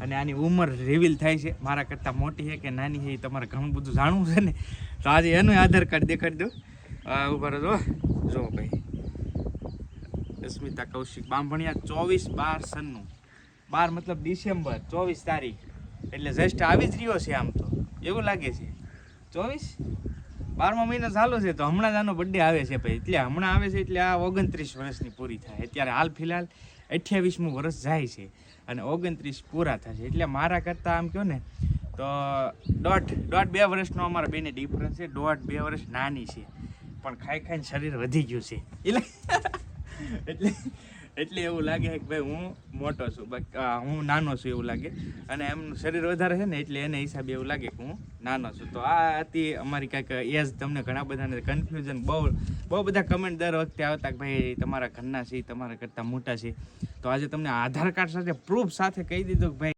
અને આની ઉંમર રિવીલ થાય છે, મારા કરતાં મોટી છે કે નાની છે એ તમારે ઘણું બધું જાણવું છે ને. તો આજે એનું આધાર કાર્ડ દેખાડી દો. ઉભા રહો જો ભાઈ, અસ્મિતા કૌશિક બામભણિયા 24/12/96. 12 મતલબ ડિસેમ્બર, 24 તારીખ એટલે જસ્ટ આવી જ રહ્યો છે. આમ તો એવું લાગે છે 12મા મહિનો ચાલુ છે તો હમણાં જ આનો બર્થડે આવે છે ભાઈ. એટલે હમણાં આવે છે એટલે આ 29 વર્ષની પૂરી થાય. અત્યારે હાલ ફિલહાલ 28મું વર્ષ જાય છે અને 29 પૂરા થશે. એટલે મારા કરતાં આમ કહો ને તો દોઢ 2 વર્ષનો અમારા બેને ડિફરન્સ છે. 1.5-2 વર્ષ નાની છે પણ ખાઈ ખાઈને શરીર વધી ગયું છે એટલે એવું લાગે કે ભાઈ હું મોટો છું, હું નાનો છું એવું લાગે. અને એમનું શરીર વધારે છે ને એટલે એને હિસાબે એવું લાગે કે હું નાનો છું. તો આ હતી અમારી કાંઈક એજ. તમને ઘણા બધાને કન્ફ્યુઝન બહુ બધા કમેન્ટ દર વખતે આવતા કે ભાઈ તમારા ઘરના છે તમારા કરતાં મોટા છે. તો આજે તમને આધાર કાર્ડ સાથે પ્રૂફ સાથે કહી દીધું કે ભાઈ